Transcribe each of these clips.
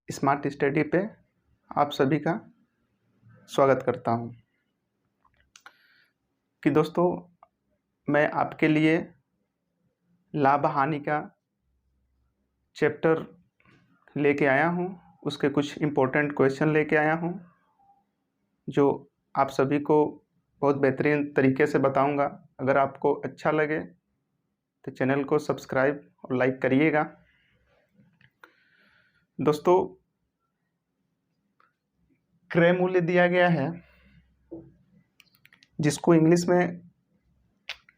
Smart study पे आप सभी का स्वागत करता हूं कि दोस्तों मैं आपके लिए लाभ हानि का चैप्टर लेके आया हूं। उसके कुछ इम्पोर्टेंट क्वेश्चन लेके आया हूं जो आप सभी को बहुत बेहतरीन तरीके से बताऊंगा। अगर आपको अच्छा लगे तो चैनल को सब्सक्राइब और लाइक करिएगा। दोस्तों, क्रय मूल्य दिया गया है जिसको इंग्लिश में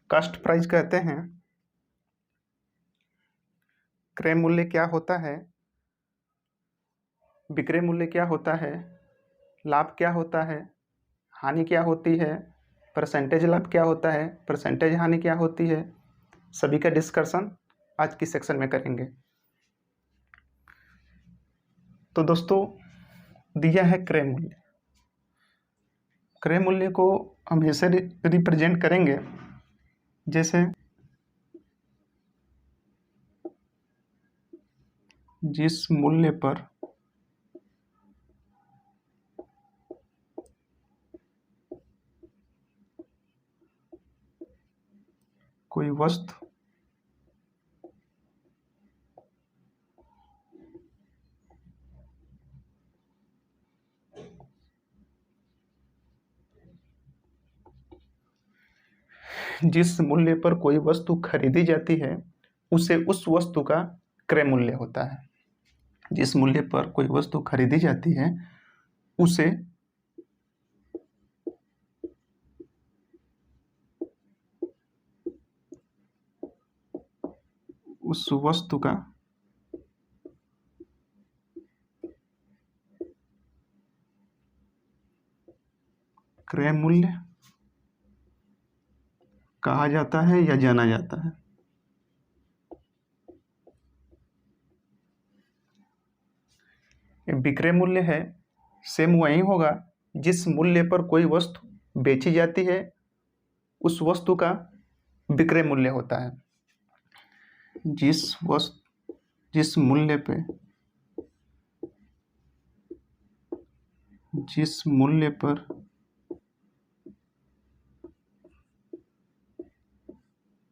कॉस्ट प्राइस कहते हैं। क्रय मूल्य क्या होता है, विक्रय मूल्य क्या होता है, लाभ क्या होता है, हानि क्या होती है, परसेंटेज लाभ क्या होता है, परसेंटेज हानि क्या होती है, सभी का डिस्कशन आज की सेक्शन में करेंगे। तो दोस्तों, दिया है क्रय मूल्य। क्रय मूल्य को हम ऐसे रिप्रेजेंट करेंगे जैसे जिस मूल्य पर कोई वस्तु जिस मूल्य पर कोई वस्तु खरीदी जाती है उसे उस वस्तु का क्रय मूल्य होता है। जिस मूल्य पर कोई वस्तु खरीदी जाती है उसे उस वस्तु का क्रय मूल्य कहा जाता है या जाना जाता है। विक्रय मूल्य है, सेम वही होगा जिस मूल्य पर कोई वस्तु बेची जाती है उस वस्तु का विक्रय मूल्य होता है। जिस मूल्य पर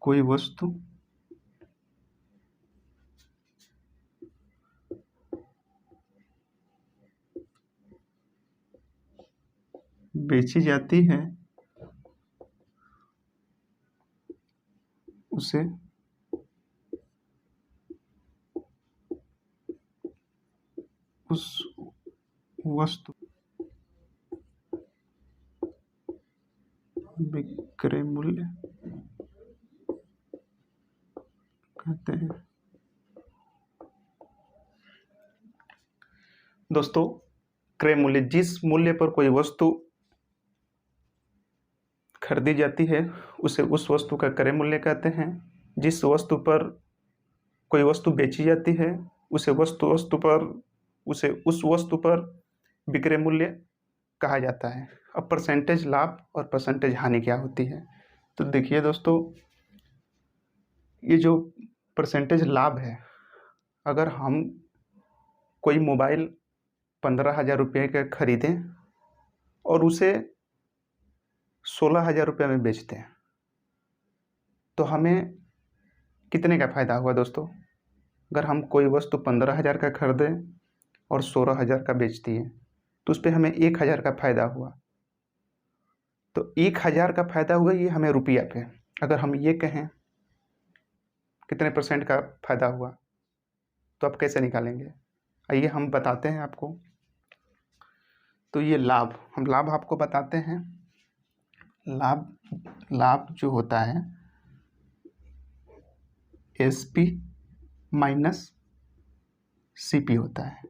कोई वस्तु बेची जाती है उसे उस वस्तु विक्रय मूल्य कहते हैं। दोस्तों, क्रय मूल्य जिस मूल्य पर कोई वस्तु खरीदी जाती है उसे उस वस्तु का क्रय मूल्य कहते हैं। जिस वस्तु पर कोई वस्तु बेची जाती है उसे उस वस्तु पर विक्रय मूल्य कहा जाता है। अब परसेंटेज लाभ और परसेंटेज हानि क्या होती है, तो देखिए दोस्तों, ये जो परसेंटेज लाभ है, अगर हम कोई मोबाइल 15,000 रुपये का खरीदें और उसे 16,000 रुपये में बेचते हैं तो हमें कितने का फ़ायदा हुआ दोस्तों। अगर हम कोई वस्तु 15,000 का खरीदें और 16,000 का बेचती है तो उस पर हमें 1,000 का फ़ायदा हुआ। तो 1,000 का फ़ायदा हुआ ये हमें रुपया पे। अगर हम ये कहें कितने परसेंट का फ़ायदा हुआ तो आप कैसे निकालेंगे, आइए हम बताते हैं आपको। तो ये हम लाभ आपको बताते हैं। लाभ जो होता है SP माइनस CP होता है,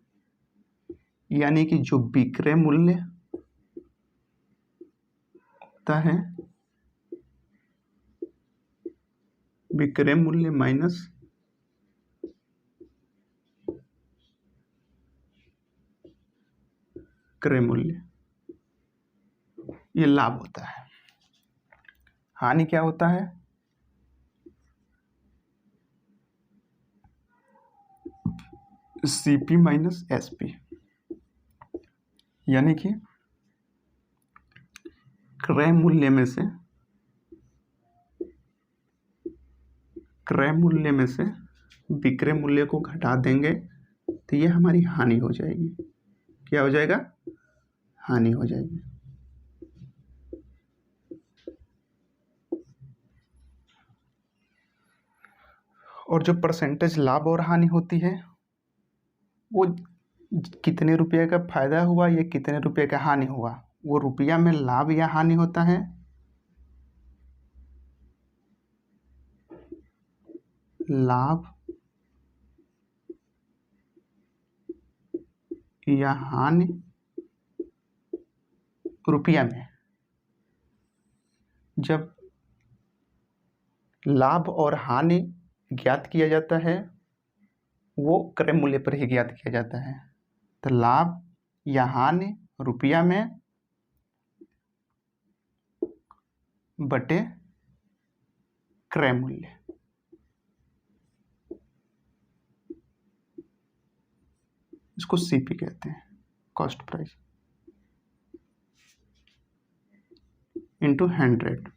यानी कि जो विक्रय मूल्य होता है, विक्रय मूल्य माइनस क्रय मूल्य, ये लाभ होता है। हानि क्या होता है, CP माइनस SP, यानी कि क्रय मूल्य में से विक्रय मूल्य को घटा देंगे तो ये हमारी हानि हो जाएगी। क्या हो जाएगा? हानि हो जाएगी। और जो परसेंटेज लाभ और हानि होती है वो कितने रुपये का फायदा हुआ या कितने रुपये का हानि हुआ, वो रुपया में लाभ या हानि होता है। लाभ या हानि रुपया में। जब लाभ और हानि ज्ञात किया जाता है वो क्रय मूल्य पर ही ज्ञात किया जाता है। तो लाभ या हानि रुपया में बटे क्रय मूल्य। इसको CP कहते हैं, कॉस्ट प्राइस इंटू 100।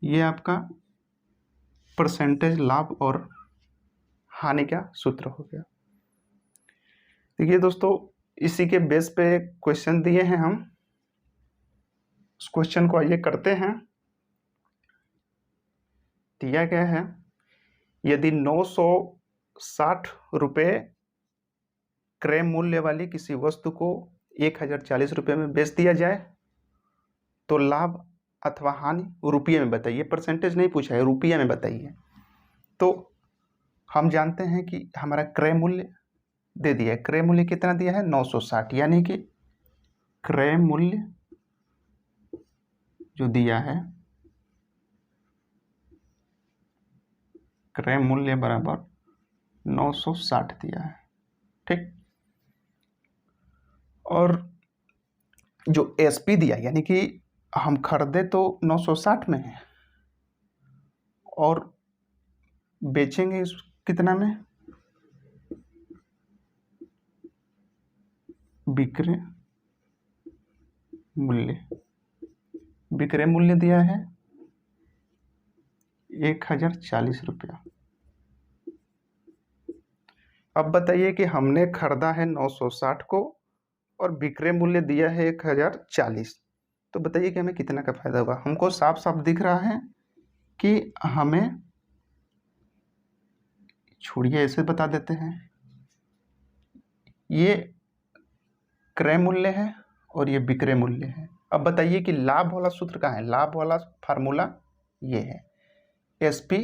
ये आपका परसेंटेज लाभ और हानि का सूत्र हो गया। देखिए दोस्तों, इसी के बेस पे क्वेश्चन दिए हैं हम। उस क्वेश्चन को आइए करते हैं। दिया गया है, यदि 960 रुपये क्रय मूल्य वाली किसी वस्तु को 1040 रुपये में बेच दिया जाए तो लाभ अथवा हानि रुपये में बताइए। परसेंटेज नहीं पूछा है, रुपये में बताइए। तो हम जानते हैं कि हमारा क्रय मूल्य दे दिया है। क्रय मूल्य कितना दिया है? 960, यानी कि क्रय मूल्य जो दिया है, क्रय मूल्य बराबर 960 दिया है। ठीक। और जो SP दिया, यानी कि हम खरीदे तो 960 में है और बेचेंगे इस कितना में? विक्रय मूल्य। विक्रय मूल्य दिया है 1040 रुपया। अब बताइए कि हमने खरीदा है 960 को और विक्रय मूल्य दिया है 1040, तो बताइए कि हमें कितना का फायदा होगा। हमको साफ साफ दिख रहा है कि हमें, छोड़िए ऐसे बता देते हैं, ये क्रय मूल्य है और ये विक्रय मूल्य है। अब बताइए कि लाभ वाला सूत्र कहाँ है? लाभ वाला फार्मूला ये है, SP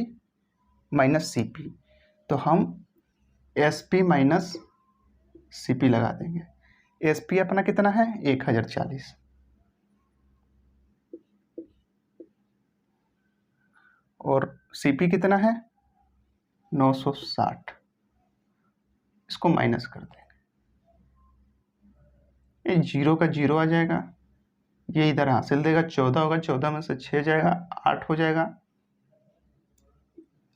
माइनस CP। तो हम SP माइनस CP लगा देंगे। SP अपना कितना है? 1040 और CP कितना है? 960। इसको माइनस कर देंगे, ये 0 का 0 आ जाएगा, ये इधर हासिल देगा, 14 होगा, 14 में से 6 जाएगा, 8 हो जाएगा।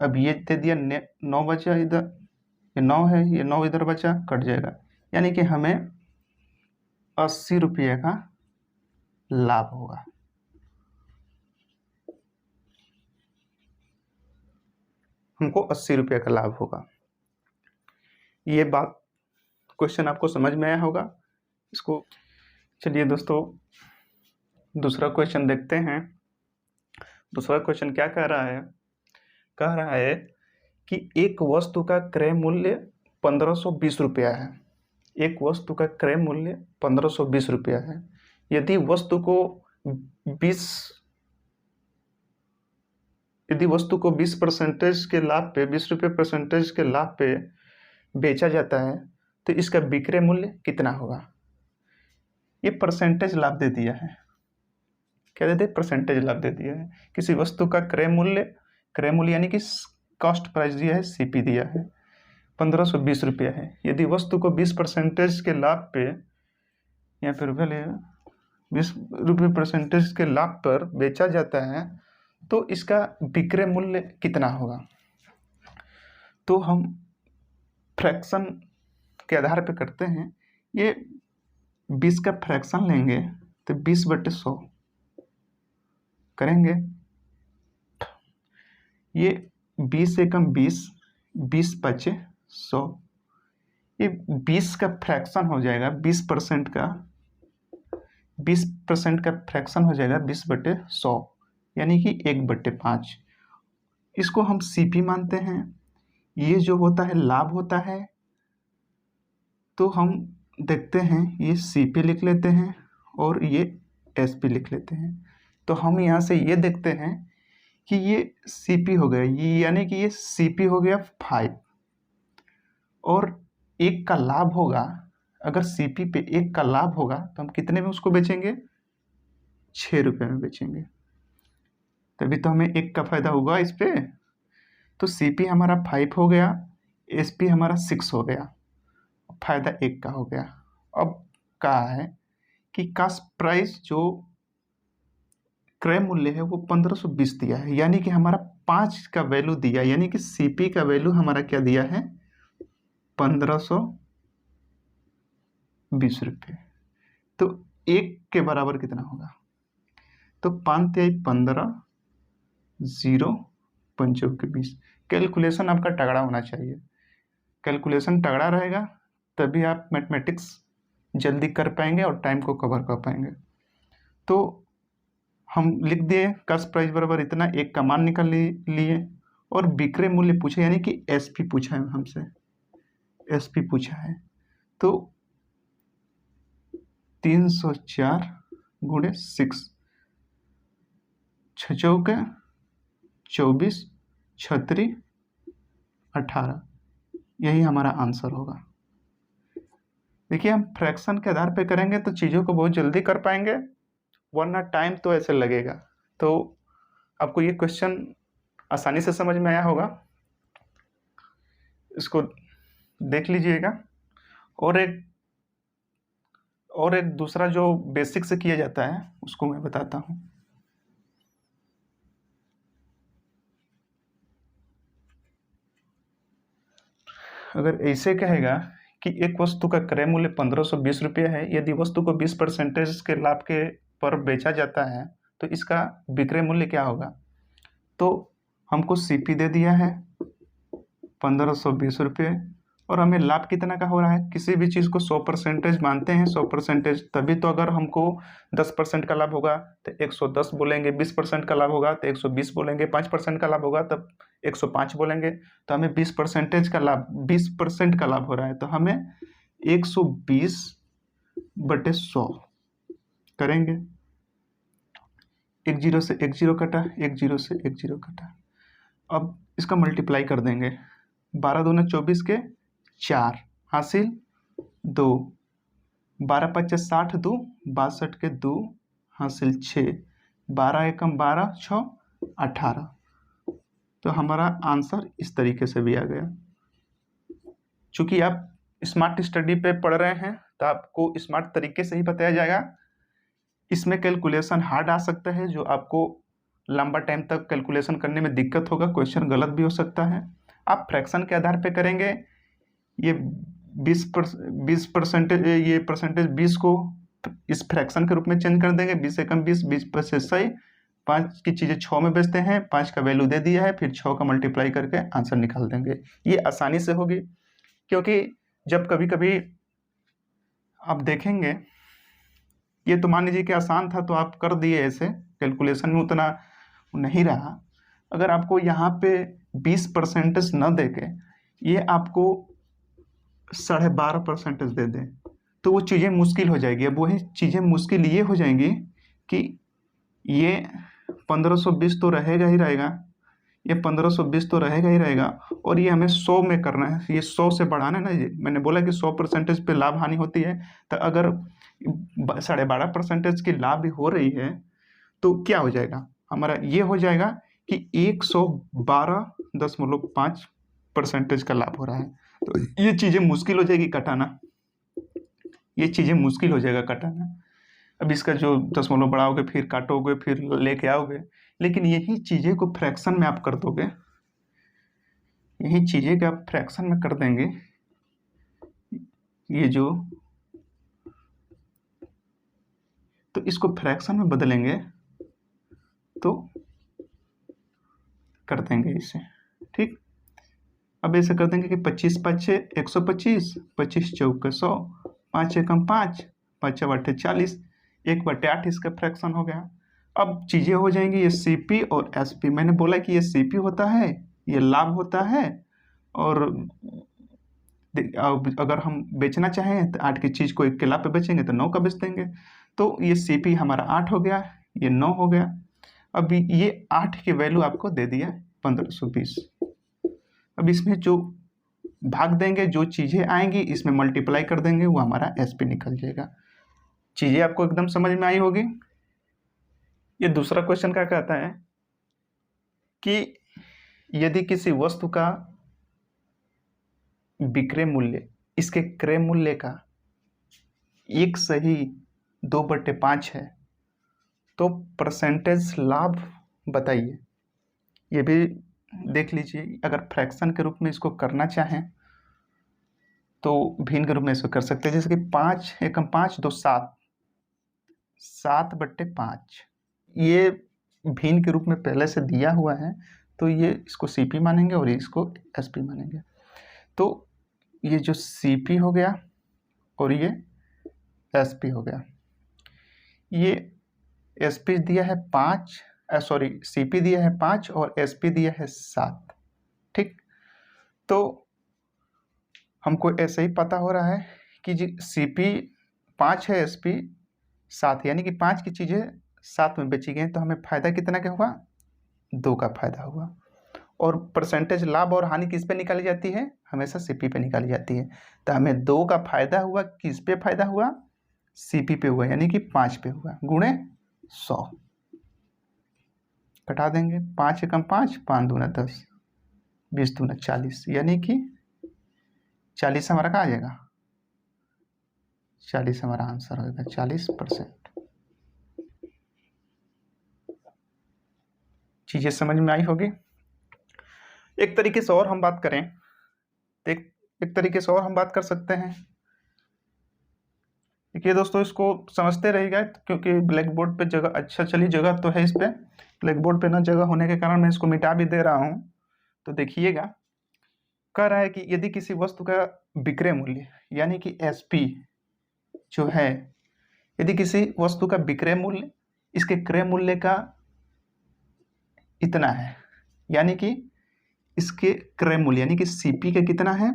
अब ये दे दिया, 9 बचा इधर, ये 9 है, ये 9 इधर बचा, कट जाएगा, यानी कि हमें 80 रुपये का लाभ होगा। हमको 80 रुपये का लाभ होगा। ये बात, क्वेश्चन आपको समझ में आया होगा। इसको चलिए दोस्तों दूसरा क्वेश्चन देखते हैं। दूसरा क्वेश्चन क्या कह रहा है? कह रहा है कि एक वस्तु का क्रय मूल्य 1520 रुपया है। एक वस्तु का क्रय मूल्य 1520 रुपया है। यदि वस्तु को 20% के लाभ पे, 20 रुपये परसेंटेज के लाभ पे बेचा जाता है तो इसका विक्रय मूल्य कितना होगा? ये परसेंटेज लाभ दे दिया है। क्या दे दिया? परसेंटेज लाभ दे दिया है। किसी वस्तु का क्रय मूल्य यानी कि कॉस्ट प्राइस दिया है, CP दिया है, 1520 रुपया है। यदि वस्तु को 20% के लाभ पे या फिर 20 रुपये परसेंटेज के लाभ पर बेचा जाता है तो इसका विक्रय मूल्य कितना होगा? तो हम फ्रैक्शन के आधार पे करते हैं। ये 20 का फ्रैक्शन लेंगे तो 20/100 करेंगे। ये 20 एकम 20, 20×5 100। ये 20 का फ्रैक्शन हो जाएगा 20% का 20% का फ्रैक्शन हो जाएगा 20/100, यानी कि 1/5। इसको हम सीपी मानते हैं। ये जो होता है लाभ होता है, तो हम देखते हैं ये सीपी लिख लेते हैं और ये एसपी लिख लेते हैं। तो हम यहाँ से ये देखते हैं कि ये सीपी हो गया, ये यानी कि ये सीपी हो गया 5 और 1 का लाभ होगा। अगर सीपी पे 1 का लाभ होगा तो हम कितने में उसको बेचेंगे? 6 रुपये में बेचेंगे। तभी तो हमें 1 का फायदा होगा इस पे। तो सीपी हमारा 5 हो गया, एसपी हमारा 6 हो गया, फायदा 1 का हो गया। अब कहा है कि कास्ट प्राइस जो क्रय मूल्य है वो 1520 दिया है, यानी कि हमारा 5 का वैल्यू दिया, यानी कि सीपी का वैल्यू हमारा क्या दिया है? 1520 रुपये। तो 1 के बराबर कितना होगा? तो 5×15 0 5×20। कैलकुलेशन आपका तगड़ा होना चाहिए। कैलकुलेशन तगड़ा रहेगा तभी आप मैथमेटिक्स जल्दी कर पाएंगे और टाइम को कवर कर पाएंगे। तो हम लिख दिए कास्ट प्राइस बराबर इतना, 1 का मान निकाल लिए और विक्रय मूल्य पूछा, यानी कि एसपी पूछा है हमसे, एसपी पूछा है। तो 304 × 6, 6 चौके 24, 36, 18, यही हमारा आंसर होगा। देखिए हम फ्रैक्शन के आधार पे करेंगे तो चीज़ों को बहुत जल्दी कर पाएंगे, वरना टाइम तो ऐसे लगेगा। तो आपको ये क्वेश्चन आसानी से समझ में आया होगा, इसको देख लीजिएगा। और एक दूसरा जो बेसिक से किया जाता है उसको मैं बताता हूँ। अगर ऐसे कहेगा कि एक वस्तु का क्रय मूल्य 1520 रुपये है, यदि वस्तु को 20% के लाभ के पर बेचा जाता है तो इसका विक्रय मूल्य क्या होगा? तो हमको सीपी दे दिया है 1520 रुपये और हमें लाभ कितना का हो रहा है? किसी भी चीज़ को 100% मानते हैं, 100%, तभी तो अगर हमको 10% का लाभ होगा तो 110 बोलेंगे, 20% का लाभ होगा तो 120 बोलेंगे, 5% का लाभ होगा तब 105 बोलेंगे। तो हमें 20% का लाभ, 20% का लाभ हो रहा है, तो हमें 120/100 करेंगे। 1 0 से 1 0 कटा, 1 0 से 1 0 कटा। अब इसका मल्टीप्लाई कर देंगे, 12 दूना 24 के 4 हासिल 2, 12×5 60, 2 62 के 2 हासिल 6, 12 एकम 12, 6 18। तो हमारा आंसर इस तरीके से भी आ गया। चूंकि आप स्मार्ट स्टडी पे पढ़ रहे हैं तो आपको स्मार्ट तरीके से ही बताया जाएगा। इसमें कैलकुलेशन हार्ड आ सकता है, जो आपको लंबा टाइम तक कैलकुलेशन करने में दिक्कत होगा, क्वेश्चन गलत भी हो सकता है। आप फ्रैक्शन के आधार पे करेंगे, ये 20% ये परसेंटेज 20 को इस फ्रैक्शन के रूप में चेंज कर देंगे, 20 एकम 20, 20 सही, 5 की चीज़ें 6 में बेचते हैं, 5 का वैल्यू दे दिया है, फिर 6 का मल्टीप्लाई करके आंसर निकाल देंगे। ये आसानी से होगी, क्योंकि जब कभी कभी आप देखेंगे, ये तो मान लीजिए कि आसान था तो आप कर दिए, ऐसे कैलकुलेशन में उतना नहीं रहा। अगर आपको यहाँ पे 20% न दे के ये आपको 12.5% दे दें तो वो चीज़ें मुश्किल हो जाएगी। अब वही चीज़ें मुश्किल ये हो जाएंगी कि ये 1520 तो रहेगा ही रहेगा, ये 1520 तो रहेगा ही रहेगा, और ये हमें 100 में करना है, ये 100 से बढ़ाना है ना। ये मैंने बोला कि 100% पे लाभ हानि होती है, तो अगर 12.5% की लाभ भी हो रही है तो क्या हो जाएगा हमारा? ये हो जाएगा कि 112.5% का लाभ हो रहा है। तो ये चीज़ें मुश्किल हो जाएगी कटाना, ये चीज़ें मुश्किल हो जाएगा कटाना। अब इसका जो दशमलव बढ़ाओगे, फिर काटोगे, फिर लेके आओगे, लेकिन यही चीज़ें को फ्रैक्शन में आप कर दोगे, यही चीज़ें को आप फ्रैक्शन में कर देंगे, ये जो, तो इसको फ्रैक्शन में बदलेंगे तो कर देंगे इसे, ठीक। अब ऐसे कर देंगे कि 25 पच्चे 125, 25 चौके 100, 5 एकम 5, 5 बट्टे 40, 1/8 इसका फ्रैक्शन हो गया। अब चीज़ें हो जाएंगी, ये सीपी और एसपी। मैंने बोला कि ये सीपी होता है, ये लाभ होता है, और अगर हम बेचना चाहें तो 8 की चीज़ को 1 के लाभ पे बेचेंगे तो 9 का बेच देंगे। तो ये सीपी हमारा 8 हो गया, ये 9 हो गया। अब ये 8 की वैल्यू आपको दे दिया 1520। अब इसमें जो भाग देंगे, जो चीज़ें आएंगी इसमें मल्टीप्लाई कर देंगे, वो हमारा एसपी निकल जाएगा। चीज़ें आपको एकदम समझ में आई होगी। ये दूसरा क्वेश्चन क्या कहता है कि यदि किसी वस्तु का विक्रय मूल्य इसके क्रय मूल्य का 1 सही 2/5 है तो परसेंटेज लाभ बताइए। ये भी देख लीजिए, अगर फ्रैक्शन के रूप में इसको करना चाहें तो भिन्न के रूप में इसको कर सकते हैं। जैसे कि 5 एकम 5 2 7, 7/5। ये भिन्न के रूप में पहले से दिया हुआ है, तो ये इसको सीपी मानेंगे और इसको एसपी मानेंगे। तो ये जो सीपी हो गया और ये एसपी हो गया। ये एसपी दिया है 5, सीपी दिया है 5 और एसपी दिया है 7, ठीक। तो हमको ऐसे ही पता हो रहा है कि जी सीपी 5 है, एसपी 7, यानी कि 5 की चीज़ें 7 में बेची गई, तो हमें फ़ायदा कितना क्या हुआ? 2 का फायदा हुआ। और परसेंटेज लाभ और हानि किस पे निकाली जाती है? हमेशा सीपी पे निकाली जाती है। तो हमें 2 का फायदा हुआ, किस पे फायदा हुआ? सीपी पे हुआ, यानी कि 5 पे हुआ, गुणे 100। घटा देंगे, 5 एकम 5, 5 दूना 10, 20 दूना 40, यानी कि 40 हमारा कहाँ आ जाएगा? 40 हमारा आंसर होगा, 40%। चीज़ें समझ में आई होगी। एक तरीके से और हम बात करें, एक तरीके से और हम बात कर सकते हैं। देखिए दोस्तों, इसको समझते रहिएगा, क्योंकि ब्लैक बोर्ड पे जगह, अच्छा चलिए जगह तो है इस पे, ब्लैक बोर्ड पे ना जगह होने के कारण मैं इसको मिटा भी दे रहा हूँ। तो देखिएगा, कह रहा है कि यदि किसी वस्तु का विक्रय मूल्य यानी कि एसपी जो है, यदि किसी वस्तु का विक्रय मूल्य इसके क्रय मूल्य का इतना है, यानी कि इसके क्रय मूल्य यानी कि सीपी का कितना है?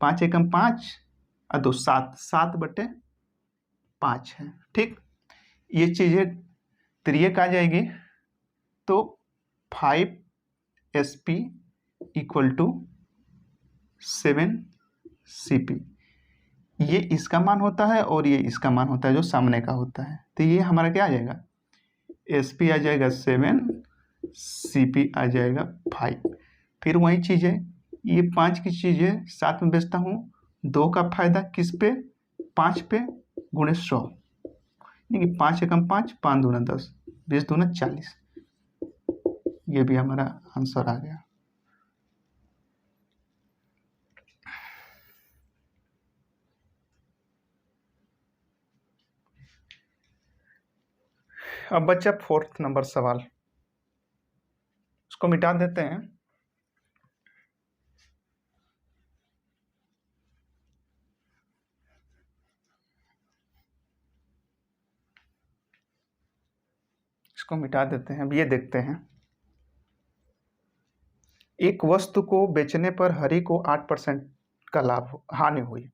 5 एकम 5 और 2 7, 7/5 है, ठीक। ये चीज़ें त्रियक आ जाएगी, तो 5 SP इक्वल टू 7 CP। ये इसका मान होता है और ये इसका मान होता है, जो सामने का होता है। तो ये हमारा क्या आ जाएगा? SP आ जाएगा 7, CP आ जाएगा 5। फिर वही चीज़ें, ये 5 की चीज़ें 7 में बेचता हूँ, 2 का फायदा किस पे? 5 पे, गुणे 100, यानी कि 5 एकम 5, 5 दूना 10, 20 दूना 40। ये भी हमारा आंसर आ गया। अब बच्चा 4th नंबर सवाल, उसको मिटा देते हैं। इसको मिटा देते हैं। अब ये देखते हैं, एक वस्तु को बेचने पर हरि को 8% का लाभ हानि हुई।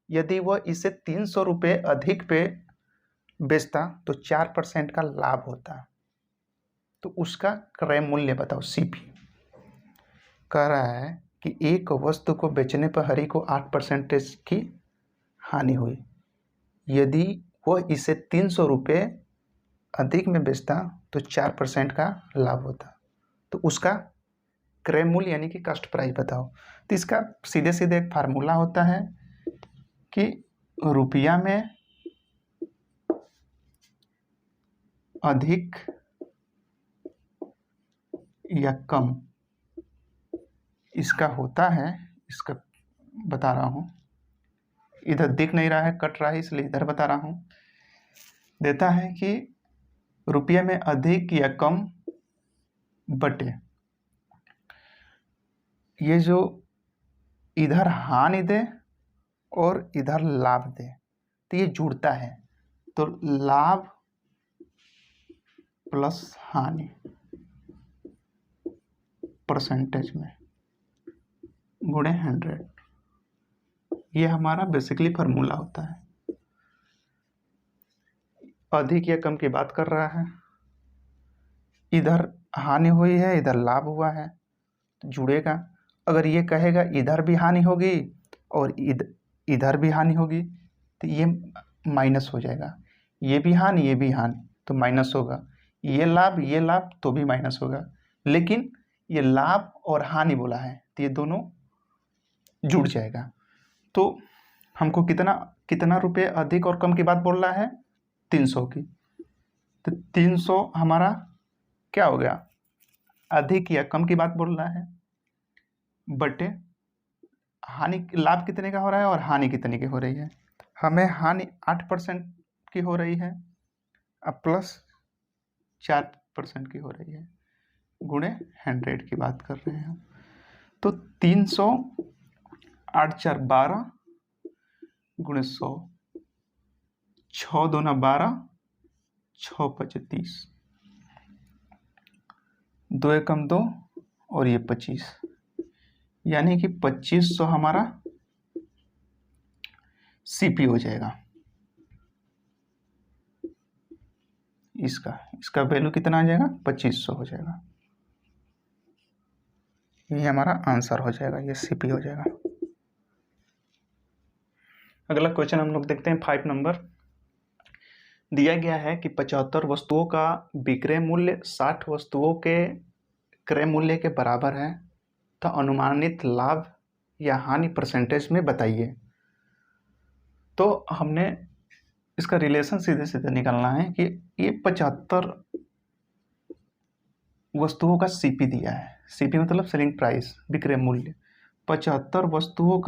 यदि वह इसे 300 रुपये अधिक पे बेचता तो 4% का लाभ होता। तो उसका क्रय मूल्य बताओ, सीपी। कह रहा है कि एक वस्तु को बेचने पर हरि को 8% की हानि हुई। यदि वह इसे 300 रुपये अधिक में बेचता तो 4% का लाभ होता। तो उसका क्रय मूल्य यानी कि कॉस्ट प्राइस बताओ। तो इसका सीधे सीधे एक फार्मूला होता है कि रुपया में अधिक या कम इसका होता है, इसका बता रहा हूँ, इधर दिख नहीं रहा है, कट रहा है, इसलिए इधर बता रहा हूँ। देता है कि रुपये में अधिक या कम बटे ये जो इधर हानि दे और इधर लाभ दे, तो ये जुड़ता है, तो लाभ प्लस हानि परसेंटेज में गुणे 100, ये हमारा बेसिकली फार्मूला होता है। अधिक या कम की बात कर रहा है, इधर हानि हुई है, इधर लाभ हुआ है, तो जुड़ेगा। अगर ये कहेगा इधर भी हानि होगी और इधर भी हानि होगी, तो ये माइनस हो जाएगा। ये भी हानि तो माइनस होगा। ये लाभ तो भी माइनस होगा। लेकिन ये लाभ और हानि बोला है, तो ये दोनों जुड़ जाएगा। तो हमको कितना रुपये अधिक और कम की बात बोल रहा है? 300 की। तो 300 हमारा क्या हो गया? अधिक या कम की बात बोल रहा है, बटे लाभ कितने का हो रहा है और हानि कितने की हो रही है। हमें हानि 8% की हो रही है, अब प्लस 4% की हो रही है, गुणे 100 की बात कर रहे हैं हम। तो 300 8 4 12 गुणे 100, 6 2 12, 6 5 30, 2 एकम 2 और ये 25, यानी कि 2500 हमारा सीपी हो जाएगा। इसका वैल्यू कितना आ जाएगा? 2500 हो जाएगा। ये हमारा आंसर हो जाएगा, ये सीपी हो जाएगा। अगला क्वेश्चन हम लोग देखते हैं 5 नंबर। दिया गया है कि 75 वस्तुओं का विक्रय मूल्य 60 वस्तुओं के क्रय मूल्य के बराबर है, तो अनुमानित लाभ या हानि परसेंटेज में बताइए। तो हमने इसका रिलेशन सीधे सीधे निकालना है कि ये 75 वस्तुओं का सीपी दिया है। सीपी मतलब सेलिंग प्राइस, विक्रय मूल्य। 75 वस्तुओं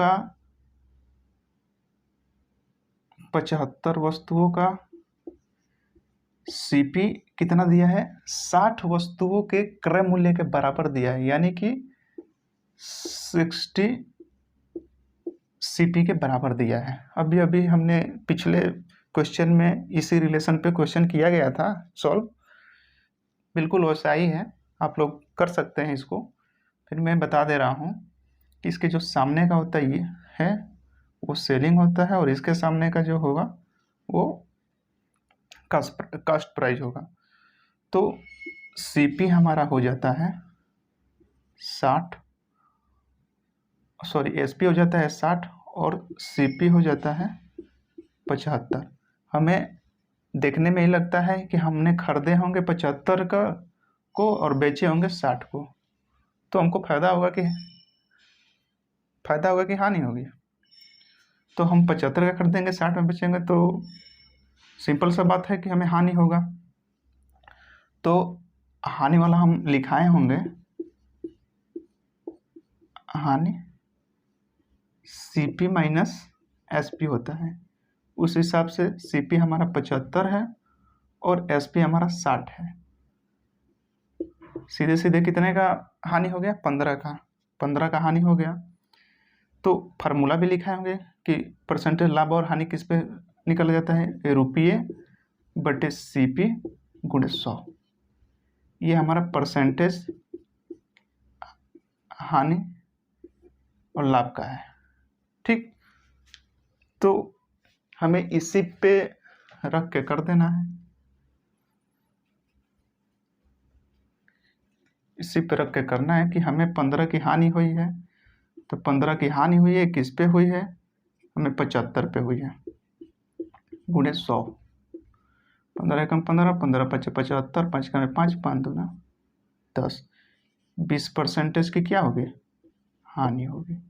का सीपी कितना दिया है? 60 वस्तुओं के क्रय मूल्य के बराबर दिया है, यानी कि 60 सीपी के बराबर दिया है। अभी हमने पिछले क्वेश्चन में इसी रिलेशन पे क्वेश्चन किया गया था सॉल्व, बिल्कुल वैसा ही है, आप लोग कर सकते हैं इसको। फिर मैं बता दे रहा हूँ कि इसके जो सामने का होता ये है वो सेलिंग होता है, और इसके सामने का जो होगा वो कास्ट प्राइस होगा। तो सीपी हमारा हो जाता है 60, सॉरी एसपी हो जाता है 60 और सीपी हो जाता है 75। हमें देखने में ही लगता है कि हमने खरीदे होंगे 75 को और बेचे होंगे 60 को, तो हमको फायदा होगा कि हानि होगी। तो हम 75 का खरीदेंगे 60 में बेचेंगे, तो सिंपल सा बात है कि हमें हानि होगा। तो हानि वाला हम लिखाए होंगे, हानि सीपी माइनस एसपी होता है। उस हिसाब से सीपी हमारा 75 है और एसपी हमारा 60 है। सीधे सीधे कितने का हानि हो गया? 15 का हानि हो गया। तो फार्मूला भी लिखाए होंगे कि परसेंटेज लाभ और हानि किस पे निकल जाता है? रुपये बटे सीपी गुणे 100। ये हमारा परसेंटेज हानि और लाभ का है। ठीक, तो हमें इसी पे रख के कर देना है। इसी पे रख के करना है कि हमें 15 की हानि हुई है, तो 15 की हानि हुई है किस पे हुई है? हमें 75 पे हुई है, गुणे 100। 15 एकम 15, 15 5 75, 5 का 5, 5 दूना 10, 20% की क्या होगी? हानि होगी।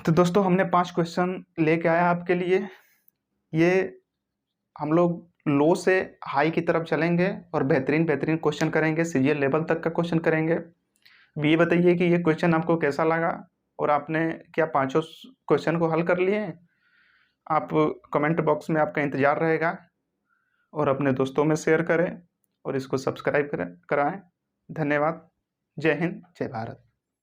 तो दोस्तों हमने 5 क्वेश्चन लेके आया आपके लिए। ये हम लोग लो से हाई की तरफ चलेंगे और बेहतरीन क्वेश्चन करेंगे, सीजीएल लेवल तक का क्वेश्चन करेंगे। ये बताइए कि ये क्वेश्चन आपको कैसा लगा, और आपने क्या पाँचों क्वेश्चन को हल कर लिए हैं? आप कमेंट बॉक्स में आपका इंतज़ार रहेगा और अपने दोस्तों में शेयर करें और इसको सब्सक्राइब कराएं। धन्यवाद। जय हिंद, जय भारत।